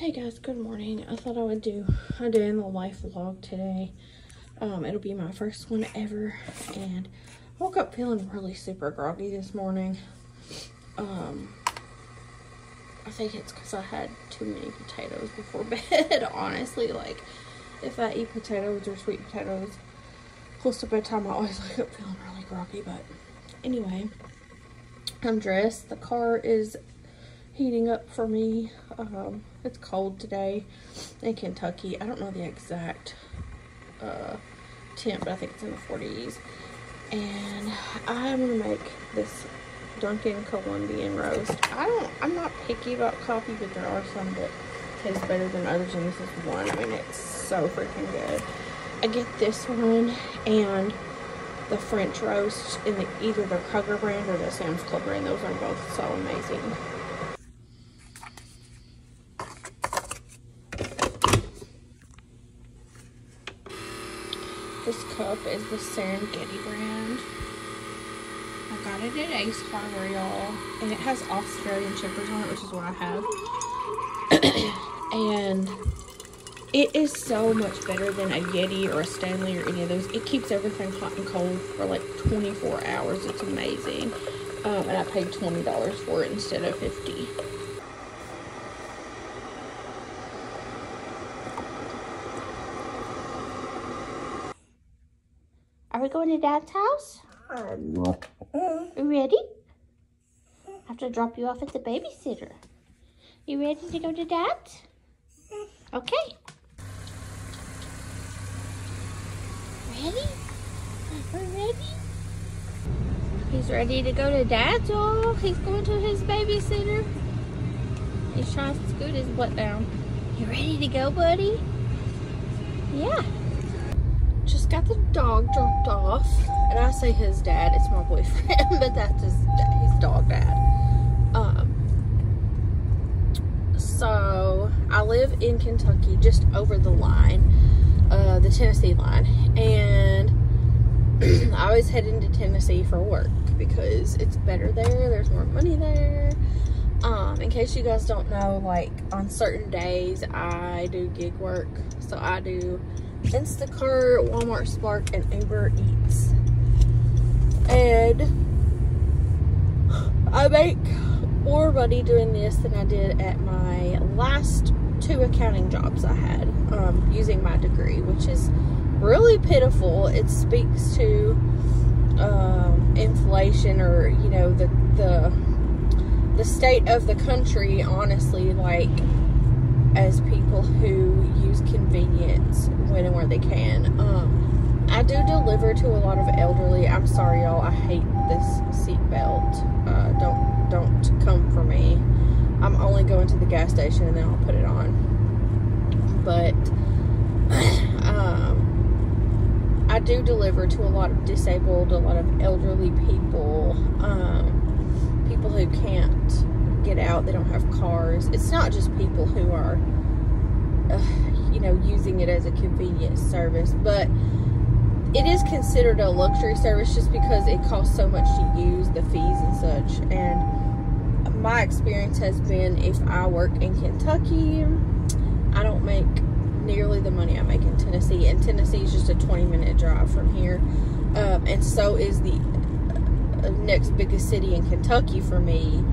Hey guys, good morning. I thought I would do a day in the life vlog today. It'll be my first one ever, and I woke up feeling really super groggy this morning. I think it's because I had too many potatoes before bed. Honestly, like if I eat potatoes or sweet potatoes close to bedtime, I always wake up feeling really groggy. But anyway, I'm dressed. The car is heating up for me. It's cold today in Kentucky. I don't know the exact temp, but I think it's in the 40s. And I'm gonna make this Dunkin' Colombian roast. I'm not picky about coffee, but there are some that taste better than others, and this is one. I mean, it's so freaking good. I get this one and the French roast in either the Kroger brand or the Sam's Club brand. Those are both so amazing. This cup is the Serengeti brand. I got it at Ace Hardware, y'all. And it has Australian chippers on it, which is what I have. And it is so much better than a Yeti or a Stanley or any of those. It keeps everything hot and cold for like 24 hours. It's amazing. And I paid $20 for it instead of $50. Are we going to Dad's house? You ready? I have to drop you off at the babysitter. You ready to go to Dad's? Okay. Ready? We're ready? He's ready to go to Dad's, y'all. He's going to his babysitter. He's trying to scoot his butt down. You ready to go, buddy? Yeah. Just got the dog dropped off, and I say his dad, it's my boyfriend, but that's his dog dad. So I live in Kentucky, just over the line, the Tennessee line, and I always head into Tennessee for work because it's better there. There's more money there. In case you guys don't know, like on certain days I do gig work, so I do Instacart, Walmart Spark, and Uber Eats. And I make more money doing this than I did at my last 2 accounting jobs I had, using my degree, which is really pitiful. It speaks to inflation, or you know, the state of the country, honestly, like, as people who use convenience when and where they can. I do deliver to a lot of elderly. I'm sorry, y'all, I hate this seat belt. Don't come for me. I'm only going to the gas station and then I'll put it on. But I do deliver to a lot of disabled, a lot of elderly people, people who can't get out, they don't have cars. It's not just people who are you know, using it as a convenience service, but it is considered a luxury service just because it costs so much to use, the fees and such. And my experience has been, if I work in Kentucky, I don't make nearly the money I make in Tennessee, and Tennessee is just a 20-minute drive from here, and so is the next biggest city in Kentucky for me.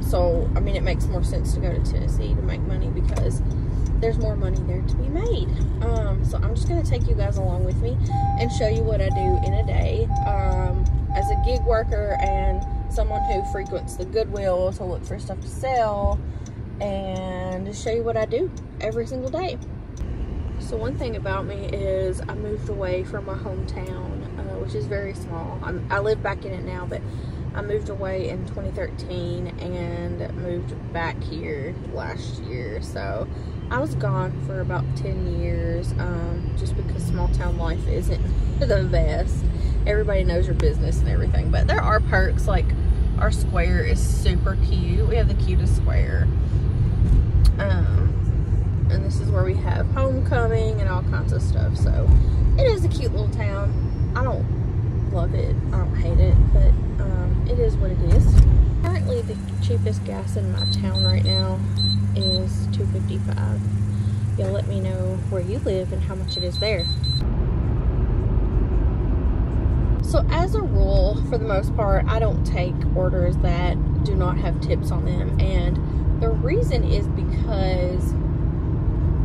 So I mean, it makes more sense to go to Tennessee to make money because there's more money there to be made. So I'm just going to take you guys along with me and show you what I do in a day, as a gig worker and someone who frequents the Goodwill to look for stuff to sell, and just show you what I do every single day. So one thing about me is I moved away from my hometown, which is very small. I live back in it now, but I moved away in 2013 and moved back here last year. So I was gone for about 10 years, just because small town life isn't the best. Everybody knows your business and everything, but there are perks. Like, our square is super cute. We have the cutest square. And this is where we have homecoming and all kinds of stuff. So it is a cute little town. I don't love it, I don't hate it, but it is what it is. Currently the cheapest gas in my town right now is $2.50. $2.55. You'll let me know where you live and how much it is there. So as a rule, for the most part, I don't take orders that do not have tips on them. And the reason is because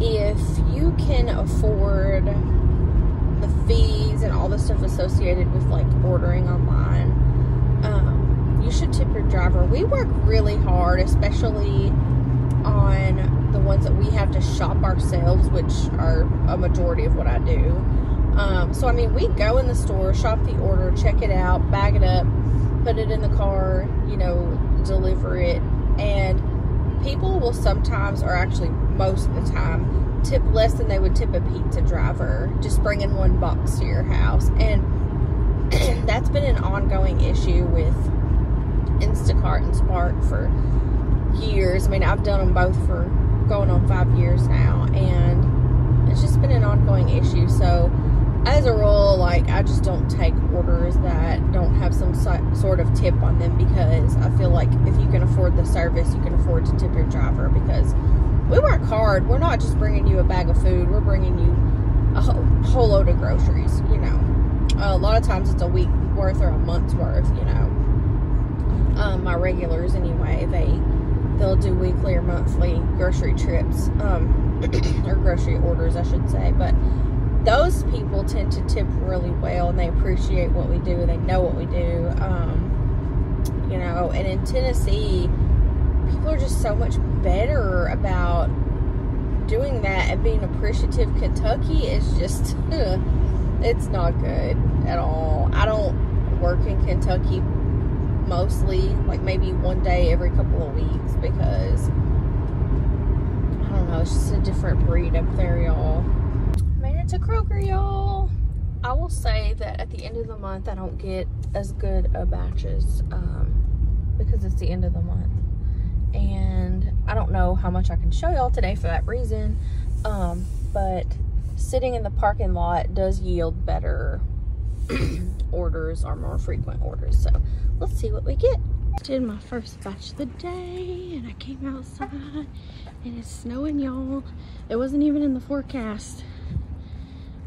if you can afford the fees and all the stuff associated with like ordering online, you should tip your driver. We work really hard, especially on the ones that we have to shop ourselves, which are a majority of what I do. So I mean, we go in the store, shop the order, check it out, bag it up, put it in the car, you know, deliver it. And people will sometimes, or actually most of the time, tip less than they would tip a pizza driver, just bringing one box to your house. And that's been an ongoing issue with Instacart and Spark for years. I mean, I've done them both for going on 5 years now, and it's just been an ongoing issue. So as a rule, like, I just don't take orders that don't have some sort of tip on them, because I feel like if you can afford the service, you can afford to tip your driver, because we work hard. We're not just bringing you a bag of food, we're bringing you a whole load of groceries, you know. A lot of times it's a week worth or a month's worth, you know. My regulars anyway, they'll do weekly or monthly grocery trips, or grocery orders, I should say. But those people tend to tip really well, and they appreciate what we do, they know what we do. You know, and in Tennessee, people are just so much better about doing that and being appreciative. Kentucky is just, it's not good at all. I don't work in Kentucky mostly, like maybe one day every couple of weeks, because I don't know, it's just a different breed up there, y'all. Made it to Kroger, y'all. I will say that at the end of the month, I don't get as good of batches, because it's the end of the month. And I don't know how much I can show y'all today for that reason, but sitting in the parking lot does yield better orders, or more frequent orders. So let's see what we get. Did my first batch of the day, and I came outside and it's snowing, y'all. It wasn't even in the forecast,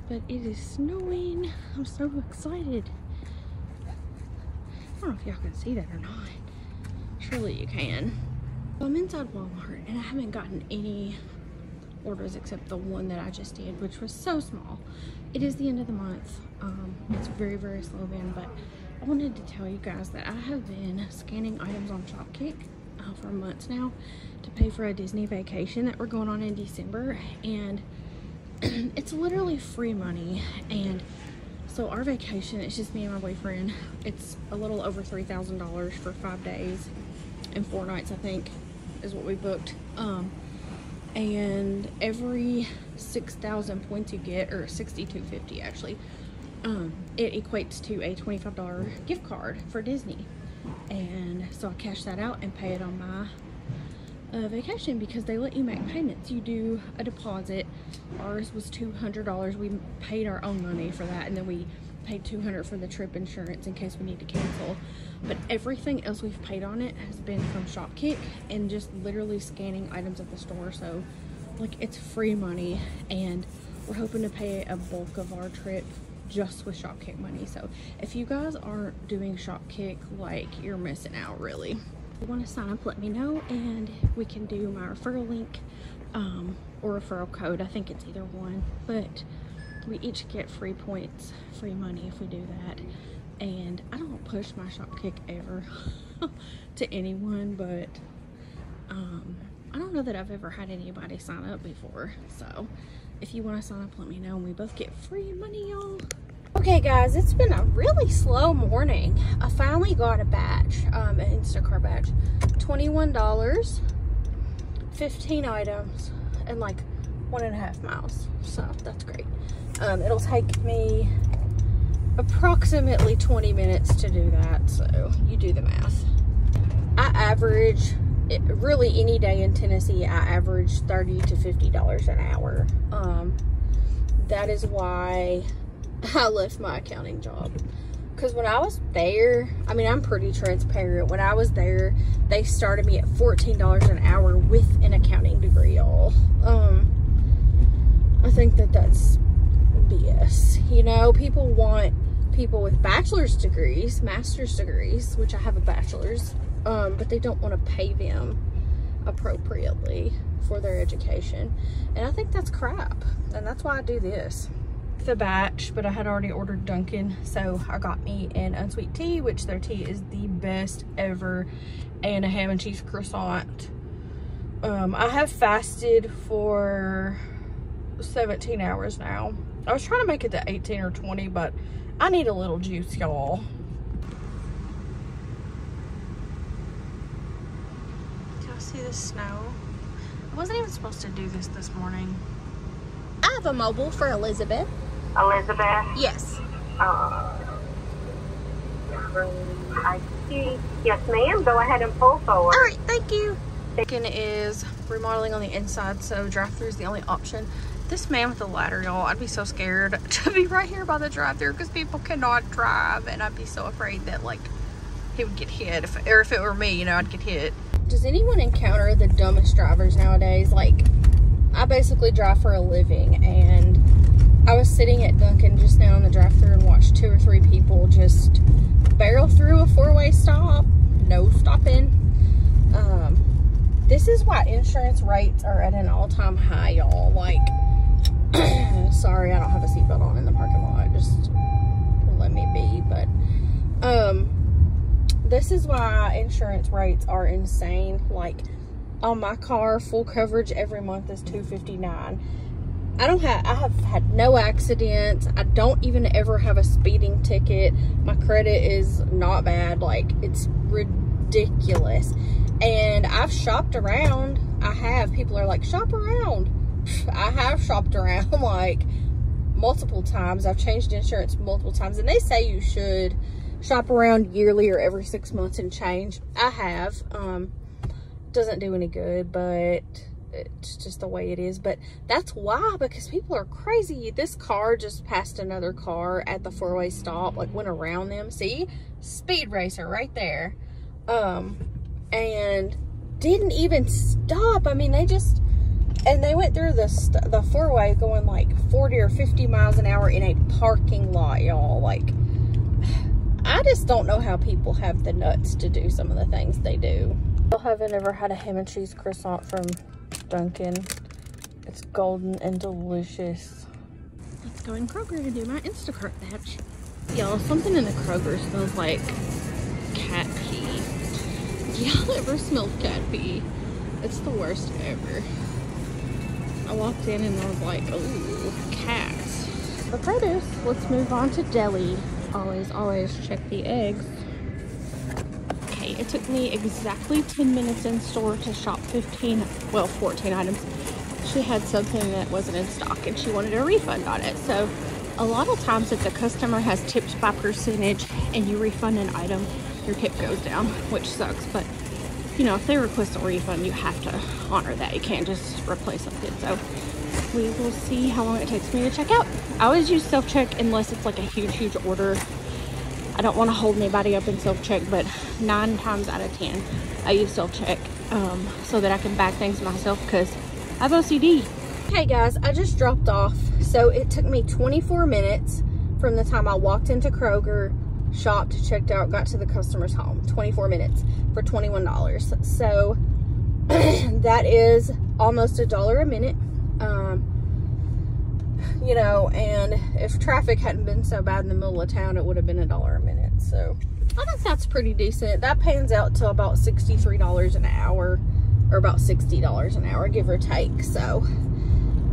but it is snowing. I'm so excited. I don't know if y'all can see that or not. Surely you can. I'm inside Walmart, and I haven't gotten any orders except the one that I just did, which was so small. It is the end of the month. It's very, very slow then, but I wanted to tell you guys that I have been scanning items on Shopkick for months now to pay for a Disney vacation that we're going on in December, and it's literally free money. And so our vacation, it's just me and my boyfriend. It's a little over $3,000 for 5 days and 4 nights, I think, is what we booked. And every 6,000 points you get, or 6,250 actually, it equates to a $25 gift card for Disney. And so I cash that out and pay it on my vacation, because they let you make payments. You do a deposit. Ours was $200. We paid our own money for that, and then we paid $200 for the trip insurance in case we need to cancel. But everything else we've paid on it has been from Shopkick and just literally scanning items at the store. So like, it's free money, and we're hoping to pay a bulk of our trip just with Shopkick money. So if you guys aren't doing Shopkick, like, you're missing out, really. If you want to sign up, let me know, and we can do my referral link or referral code. I think it's either one, but we each get free points, free money if we do that. And I don't push my Shopkick ever to anyone, but I don't know that I've ever had anybody sign up before. So if you want to sign up, let me know, and we both get free money, y'all. Okay guys, it's been a really slow morning. I finally got a batch, an Instacart batch. $21, 15 items, and like 1.5 miles. So that's great. It'll take me approximately 20 minutes to do that, so you do the math. I average, really any day in Tennessee, I average $30 to $50 an hour. That is why I left my accounting job. Because when I was there, I mean, I'm pretty transparent. When I was there, they started me at $14 an hour with an accounting degree, y'all. all. I think that that's BS. You know, people want people with bachelor's degrees, master's degrees, which I have a bachelor's, but they don't want to pay them appropriately for their education. And I think that's crap. And that's why I do this. The batch, but I had already ordered Dunkin', so I got me an unsweet tea, which their tea is the best ever, and a ham and cheese croissant. I have fasted for 17 hours now. I was trying to make it to 18 or 20, but I need a little juice, y'all. Do y'all see the snow? I wasn't even supposed to do this morning. I have a mobile for Elizabeth. Elizabeth? Yes. I see. Yes, ma'am. Go ahead and pull forward. All right, thank you. Dunkin' is remodeling on the inside, so drive-through is the only option. This man with the ladder, y'all, I'd be so scared to be right here by the drive-through because people cannot drive, and I'd be so afraid that, like, he would get hit. Or if it were me, you know, I'd get hit. Does anyone encounter the dumbest drivers nowadays? Like, I basically drive for a living, and I was sitting at Dunkin' just now in the drive-thru and watched 2 or 3 people just barrel through a 4-way stop. No stopping. This is why insurance rates are at an all-time high, y'all. Like, sorry, I don't have a seatbelt on in the parking lot. Just let me be. But this is why insurance rates are insane. Like, on my car, full coverage every month is $259. I have had no accidents. I don't even ever have a speeding ticket. My credit is not bad. Like, it's ridiculous. And I've shopped around. I have. People are like, shop around. I have shopped around, like, multiple times. I've changed insurance multiple times. And they say you should shop around yearly or every 6 months and change. I have. Doesn't do any good, but it's just the way it is. But that's why, because people are crazy. This car just passed another car at the 4-way stop, like went around them. See, speed racer right there, and didn't even stop. I mean, they went through the 4-way going like 40 or 50 miles an hour in a parking lot, y'all. Like, I just don't know how people have the nuts to do some of the things they do. I haven't ever had a ham and cheese croissant from Dunkin'. It's golden and delicious. Let's go in Kroger and do my Instacart batch. Y'all, something in the Kroger smells like cat pee. Y'all ever smelled cat pee? It's the worst ever. I walked in and I was like, ooh, cats. The produce. Let's move on to deli. Always check the eggs. Okay, it took me exactly 10 minutes in store to shop 14 items. She had something that wasn't in stock and she wanted a refund on it. So a lot of times if the customer has tipped by percentage and you refund an item, your tip goes down, which sucks. But you know, if they request a refund, you have to honor that. You can't just replace something. So we will see how long it takes me to check out. I always use self-check unless it's like a huge order. I don't want to hold anybody up in self-check, but 9 times out of 10 I use self-check so that I can back things myself because I have OCD. Okay guys, I just dropped off. So it took me 24 minutes from the time I walked into Kroger, shopped, checked out, got to the customer's home. 24 minutes for $21. So that is almost $1 a minute. You know, and if traffic hadn't been so bad in the middle of town, it would have been $1 a minute. So I think that's pretty decent. That pans out to about $63 an hour, or about $60 an hour, give or take. So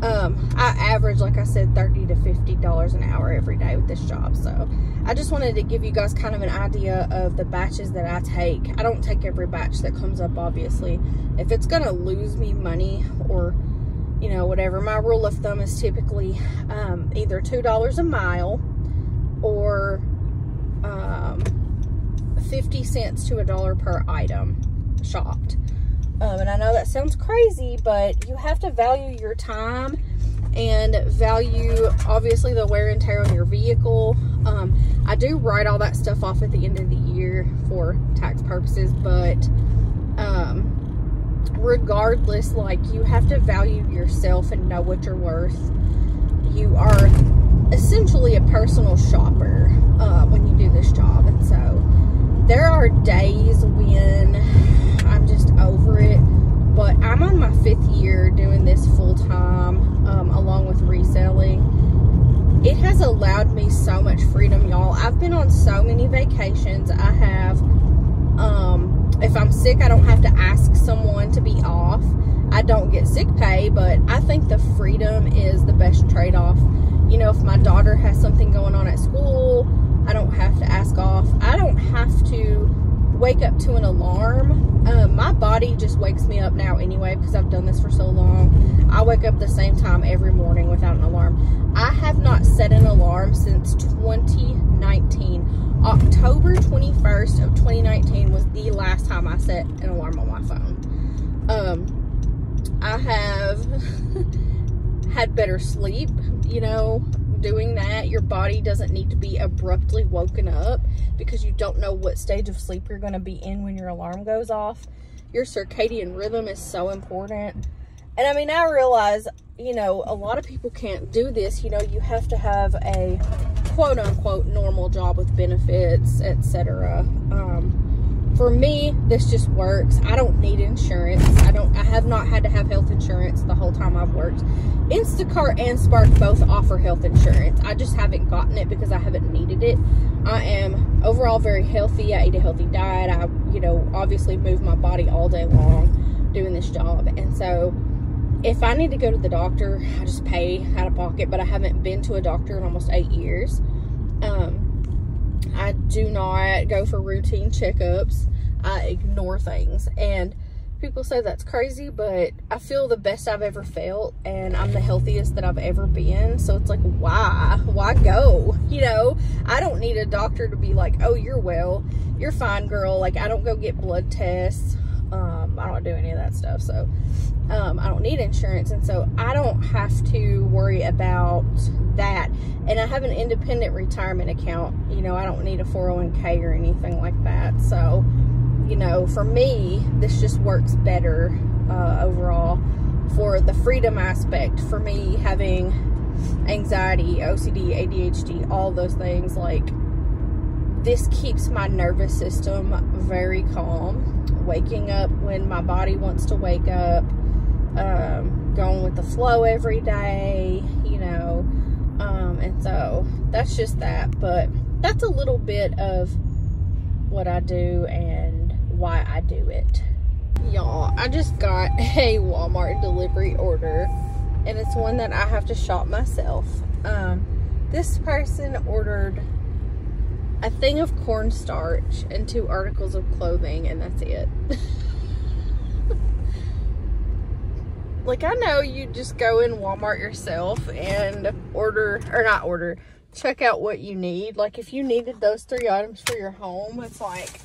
I average, like I said, $30 to $50 an hour every day with this job. So I just wanted to give you guys kind of an idea of the batches that I take. I don't take every batch that comes up, obviously. If it's gonna lose me money or, you know, whatever, my rule of thumb is typically either $2 a mile or 50 cents to $1 per item shopped. And I know that sounds crazy, but you have to value your time and value, obviously, the wear and tear on your vehicle. I do write all that stuff off at the end of the year for tax purposes, but regardless, like, you have to value yourself and know what you're worth. You are essentially a personal shopper when you do this job. And so there are days when I'm just over it, but I'm on my 5th year doing this full-time, along with reselling. It has allowed me so much freedom, y'all. I've been on so many vacations. I have, if I'm sick, I don't have to ask someone to be off. I don't get sick pay, but I think the freedom is the best trade-off. You know, if my daughter has something going on at school, I don't have to ask off. I don't have to wake up to an alarm. My body just wakes me up now anyway, because I've done this for so long. I wake up the same time every morning without an alarm. I have not set an alarm since 2019. October 21st of 2019 was the last time I set an alarm on my phone. I have had better sleep, you know, doing that. Your body doesn't need to be abruptly woken up because you don't know what stage of sleep you're going to be in when your alarm goes off. Your circadian rhythm is so important. And I mean, I realize, you know, a lot of people can't do this. You know, you have to have a quote unquote normal job with benefits, etc. For me, this just works. I don't need insurance. I have not had to have health insurance the whole time I've worked. Instacart and Spark both offer health insurance. I just haven't gotten it because I haven't needed it. I am overall very healthy. I eat a healthy diet. I, you know, obviously move my body all day long doing this job. And so if I need to go to the doctor, I just pay out of pocket, but I haven't been to a doctor in almost 8 years. I do not go for routine checkups. I ignore things, and people say that's crazy, but I feel the best I've ever felt, and I'm the healthiest that I've ever been. So it's like, why go? You know, I don't need a doctor to be like, oh, you're well, you're fine, girl. Like, I don't go get blood tests. I don't do any of that stuff. So I don't need insurance, and so I don't have to worry about that. And I have an independent retirement account. You know, I don't need a 401k or anything like that. So, you know, for me, this just works better overall for the freedom aspect. For me, having anxiety, OCD, ADHD, all those things, like, this keeps my nervous system very calm. Waking up when my body wants to wake up, going with the flow every day, you know, and so that's just that. But that's a little bit of what I do and why I do it. Y'all, I just got a Walmart delivery order, and it's one that I have to shop myself. This person ordered a thing of cornstarch and 2 articles of clothing, and that's it. Like, I know you just go in Walmart yourself and check out what you need. Like, if you needed those 3 items for your home, it's like,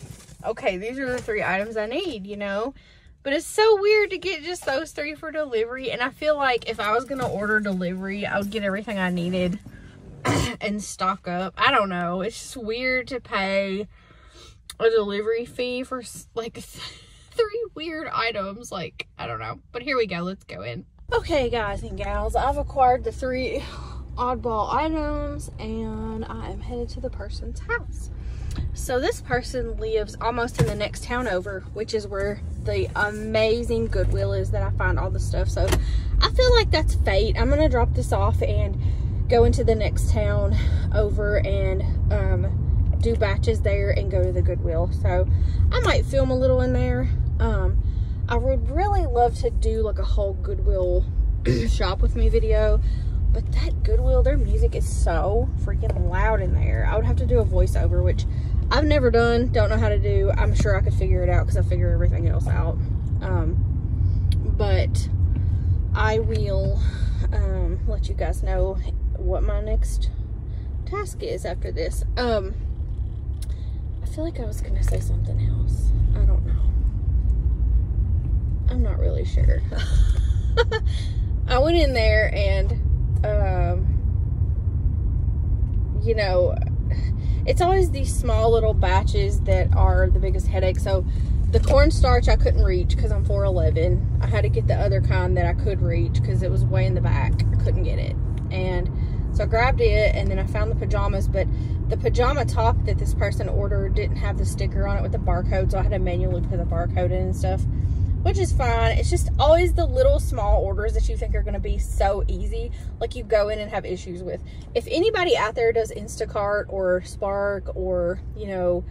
okay, these are the 3 items I need, you know? But it's so weird to get just those 3 for delivery. And I feel like if I was going to order delivery, I would get everything I needed and stock up. I don't know. It's just weird to pay a delivery fee for, like, 3 weird items. Like, I don't know. But here we go. Let's go in. Okay, guys and gals, I've acquired the 3 oddball items, and I am headed to the person's house. So this person lives almost in the next town over, which is where the amazing Goodwill is that I find all the stuff. So I feel like that's fate. I'm gonna drop this off and go into the next town over and do batches there and go to the Goodwill. So I might film a little in there. I would really love to do like a whole Goodwill shop with me video, but that Goodwill, their music is so freaking loud in there. I would have to do a voiceover, which I've never done, don't know how to do. I'm sure I could figure it out because I figure everything else out. But I will let you guys know what my next task is after this. I feel like I was gonna say something else. I don't know. I'm not really sure. I went in there and you know, it's always these small little batches that are the biggest headache. So The cornstarch I couldn't reach because I'm 4'11". I had to get the other kind that I could reach because it was way in the back. I couldn't get it. And so I grabbed it, and then I found the pajamas, but the pajama top that this person ordered didn't have the sticker on it with the barcode, so I had to manually put the barcode in and stuff, which is fine. It's just always the little small orders that you think are going to be so easy, like you go in and have issues with. If anybody out there does Instacart or Spark or, you know,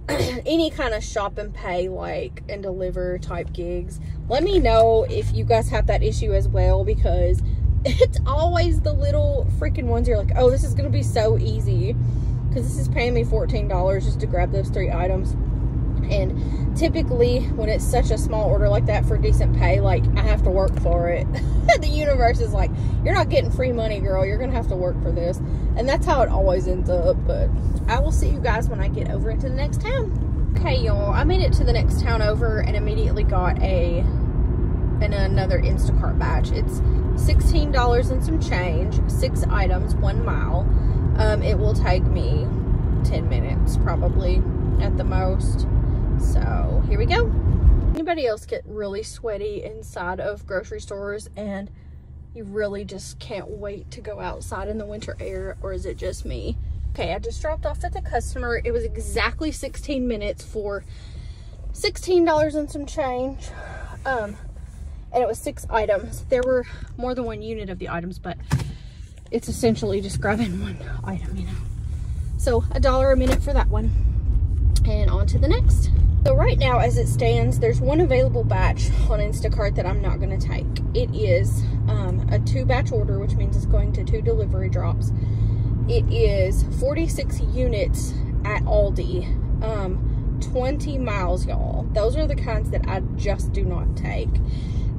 any kind of shop and pay like and deliver type gigs, let me know if you guys have that issue as well, because it's always the little freaking ones you're like, oh, this is gonna be so easy, because this is paying me $14 just to grab those 3 items. And typically when it's such a small order like that for decent pay, like, I have to work for it. The universe is like, you're not getting free money, girl, you're gonna have to work for this. And that's how it always ends up. But I will see you guys when I get over into the next town. Okay, y'all, I made it to the next town over and immediately got another Instacart batch. It's $16 and some change, 6 items, 1 mile. It will take me 10 minutes probably at the most. So here we go. Anybody else get really sweaty inside of grocery stores and you really just can't wait to go outside in the winter air, or is it just me? Okay, I just dropped off at the customer. It was exactly 16 minutes for $16 and some change. And it was 6 items. There were more than 1 unit of the items, but it's essentially just grabbing 1 item, you know. So $1 a minute for that one. And on to the next. So right now, as it stands, there's 1 available batch on Instacart that I'm not going to take. It is a 2 batch order, which means it's going to 2 delivery drops. It is 46 units at Aldi. 20 miles, y'all. Those are the kinds that I just do not take.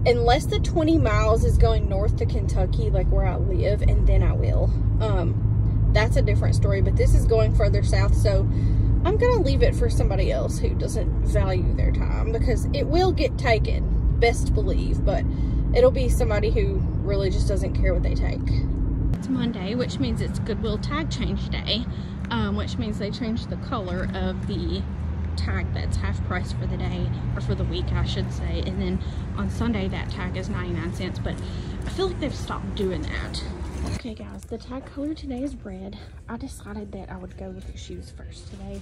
Unless the 20 miles is going north to Kentucky, like where I live, and then I will. That's a different story, but this is going further south, so I'm gonna leave it for somebody else who doesn't value their time, because it will get taken, best believe, but it'll be somebody who really just doesn't care what they take. It's Monday, which means it's Goodwill tag change day, which means they changed the color of the tag that's half price for the day, or for the week I should say, and then on Sunday that tag is 99 cents, but I feel like they've stopped doing that. Okay guys, the tag color today is red. I decided that I would go with the shoes first today.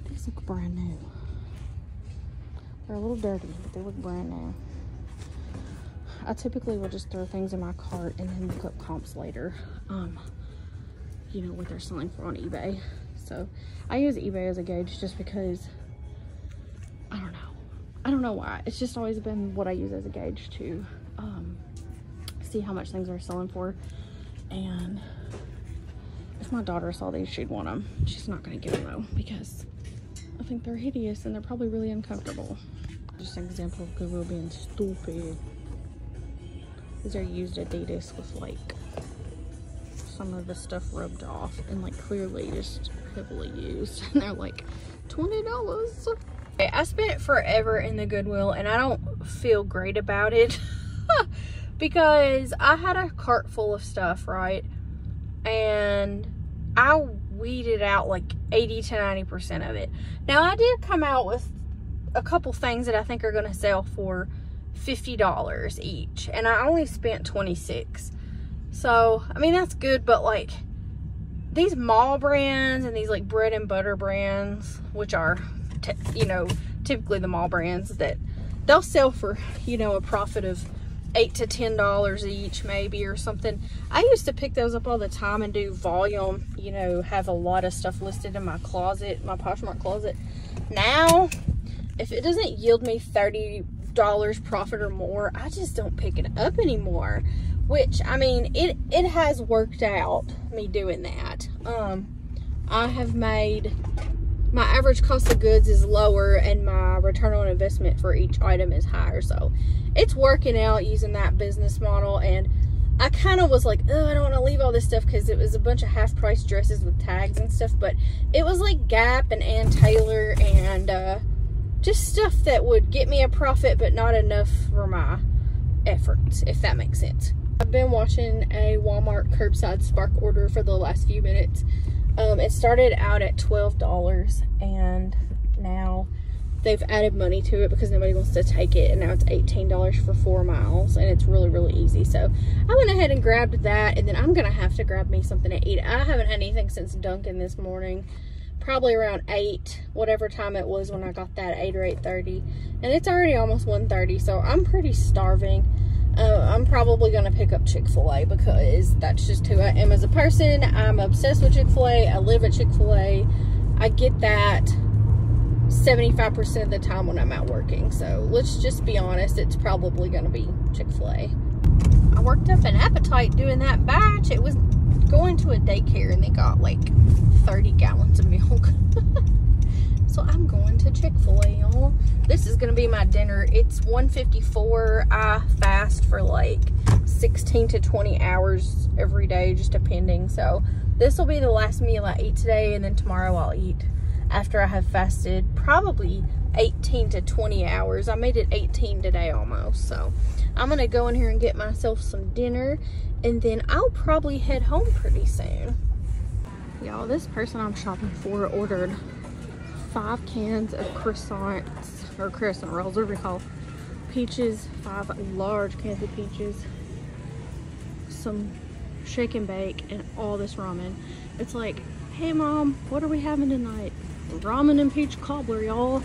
These look brand new. They're a little dirty, but they look brand new. I typically will just throw things in my cart and then look up comps later. You know what they're selling for on eBay. So I use eBay as a gauge just because, I don't know why. It's just always been what I use as a gauge to see how much things are selling for. And if my daughter saw these, she'd want them. She's not gonna get them though, because I think they're hideous and they're probably really uncomfortable. Just an example of Goodwill being stupid. These are used Adidas with like some of the stuff rubbed off and like clearly just heavily used, and they're like $20. Okay, I spent forever in the Goodwill and I don't feel great about it because I had a cart full of stuff, right? And I weeded out like 80 to 90% of it. Now I did come out with a couple things that I think are gonna sell for $50 each, and I only spent $26. So I mean, that's good, but like these mall brands and these like bread and butter brands, which are you know, typically the mall brands, that they'll sell for, you know, a profit of $8 to $10 each maybe, or something. I used to pick those up all the time and do volume, you know, have a lot of stuff listed in my closet, my Poshmark closet. Now if it doesn't yield me $30 profit or more, I just don't pick it up anymore. Which, I mean, it has worked out, me doing that. I have made, my average cost of goods is lower and my return on investment for each item is higher. So it's working out using that business model. And I kind of was like, oh, I don't want to leave all this stuff, because it was a bunch of half price dresses with tags and stuff. But it was like Gap and Ann Taylor and just stuff that would get me a profit, but not enough for my efforts, if that makes sense. I've been watching a Walmart curbside Spark order for the last few minutes. It started out at $12, and now they've added money to it because nobody wants to take it, and now it's $18 for 4 miles, and it's really, really easy. So I went ahead and grabbed that, and then I'm gonna have to grab me something to eat. I haven't had anything since Dunkin' this morning, probably around 8, whatever time it was when I got that, 8 or 8:30, and it's already almost 1:30, so I'm pretty starving. I'm probably gonna pick up Chick-fil-A because that's just who I am as a person. I'm obsessed with Chick-fil-A. I live at Chick-fil-A. I get that 75% of the time when I'm out working, so let's just be honest, it's probably gonna be Chick-fil-A. I worked up an appetite doing that batch. It was going to a daycare and they got like 30 gallons of milk. So I'm going to Chick-fil-A, y'all. This is gonna be my dinner. It's 1:54. I fast for like 16 to 20 hours every day, just depending. So this will be the last meal I eat today, and then tomorrow I'll eat after I have fasted probably 18 to 20 hours. I made it 18 today almost. So I'm gonna go in here and get myself some dinner, and then I'll probably head home pretty soon. Y'all, this person I'm shopping for ordered 5 cans of croissants, or croissant rolls, whatever you call peaches, 5 large cans of peaches, some shake and bake, and all this ramen. It's like, hey mom, what are we having tonight? Ramen and peach cobbler, y'all.